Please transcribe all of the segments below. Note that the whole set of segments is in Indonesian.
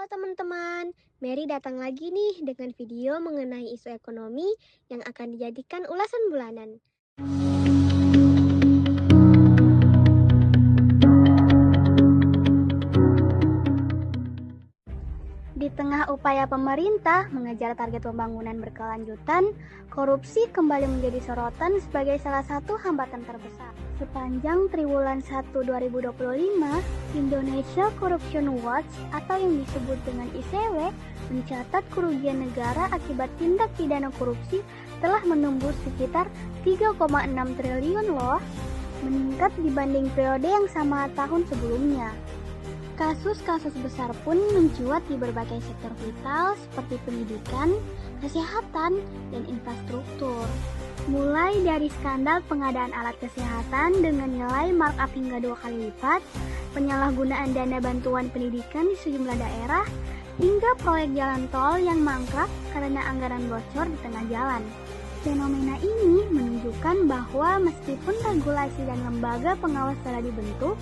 Halo teman-teman, Mary datang lagi nih dengan video mengenai isu ekonomi yang akan dijadikan ulasan bulanan. Di tengah upaya pemerintah mengejar target pembangunan berkelanjutan, korupsi kembali menjadi sorotan sebagai salah satu hambatan terbesar. Sepanjang triwulan 1 2025, Indonesia Corruption Watch atau yang disebut dengan ICW mencatat kerugian negara akibat tindak pidana korupsi telah menembus sekitar 3,6 triliun loh, meningkat dibanding periode yang sama tahun sebelumnya. Kasus-kasus besar pun mencuat di berbagai sektor vital seperti pendidikan, kesehatan, dan infrastruktur. Mulai dari skandal pengadaan alat kesehatan dengan nilai markup hingga 2 kali lipat, penyalahgunaan dana bantuan pendidikan di sejumlah daerah, hingga proyek jalan tol yang mangkrak karena anggaran bocor di tengah jalan. Fenomena ini menunjukkan bahwa meskipun regulasi dan lembaga pengawas telah dibentuk,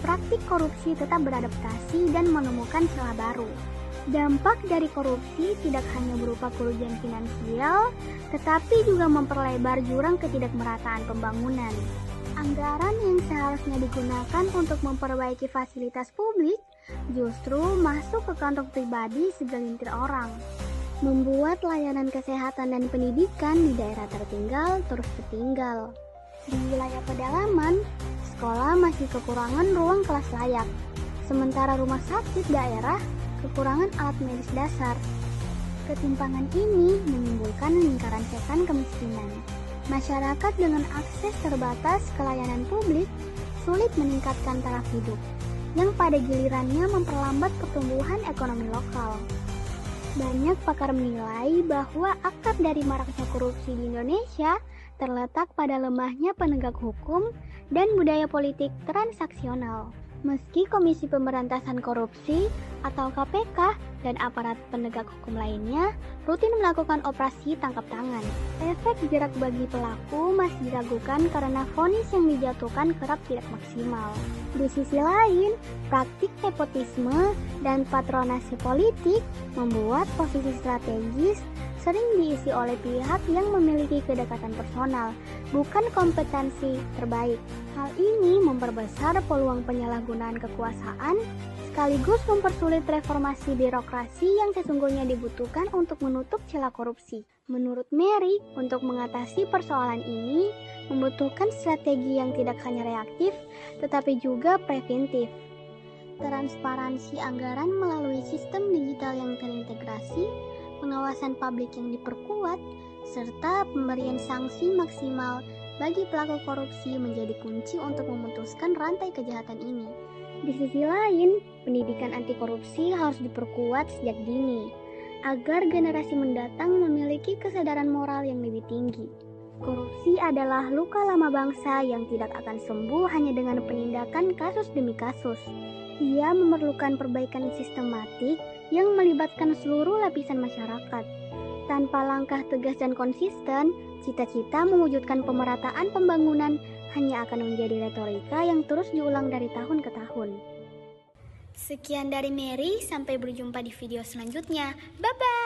praktik korupsi tetap beradaptasi dan menemukan celah baru. Dampak dari korupsi tidak hanya berupa kerugian finansial, tetapi juga memperlebar jurang ketidakmerataan pembangunan. Anggaran yang seharusnya digunakan untuk memperbaiki fasilitas publik justru masuk ke kantong pribadi segelintir orang, membuat layanan kesehatan dan pendidikan di daerah tertinggal terus tertinggal. Di wilayah pedalaman, sekolah masih kekurangan ruang kelas layak, sementara rumah sakit daerah kekurangan alat medis dasar. Ketimpangan ini menimbulkan lingkaran setan kemiskinan. Masyarakat dengan akses terbatas ke layanan publik sulit meningkatkan taraf hidup, yang pada gilirannya memperlambat pertumbuhan ekonomi lokal. Banyak pakar menilai bahwa akar dari maraknya korupsi di Indonesia terletak pada lemahnya penegak hukum dan budaya politik transaksional. Meski Komisi Pemberantasan Korupsi atau KPK dan aparat penegak hukum lainnya rutin melakukan operasi tangkap tangan, efek jerak bagi pelaku masih diragukan karena vonis yang dijatuhkan kerap tidak maksimal. Di sisi lain, praktik nepotisme dan patronase politik membuat posisi strategis sering diisi oleh pihak yang memiliki kedekatan personal, bukan kompetensi terbaik. Hal ini memperbesar peluang penyalahgunaan kekuasaan, sekaligus mempersulit reformasi birokrasi yang sesungguhnya dibutuhkan untuk menutup celah korupsi. Menurut Mary, untuk mengatasi persoalan ini, membutuhkan strategi yang tidak hanya reaktif, tetapi juga preventif. Transparansi anggaran melalui sistem digital yang terintegrasi, pengawasan publik yang diperkuat, serta pemberian sanksi maksimal bagi pelaku korupsi menjadi kunci untuk memutuskan rantai kejahatan ini. Di sisi lain, pendidikan anti korupsi harus diperkuat sejak dini, agar generasi mendatang memiliki kesadaran moral yang lebih tinggi. Korupsi adalah luka lama bangsa yang tidak akan sembuh hanya dengan penindakan kasus demi kasus. Ia memerlukan perbaikan sistematik yang melibatkan seluruh lapisan masyarakat. Tanpa langkah tegas dan konsisten, cita-cita mewujudkan pemerataan pembangunan hanya akan menjadi retorika yang terus diulang dari tahun ke tahun. Sekian dari Mary, sampai berjumpa di video selanjutnya. Bye-bye!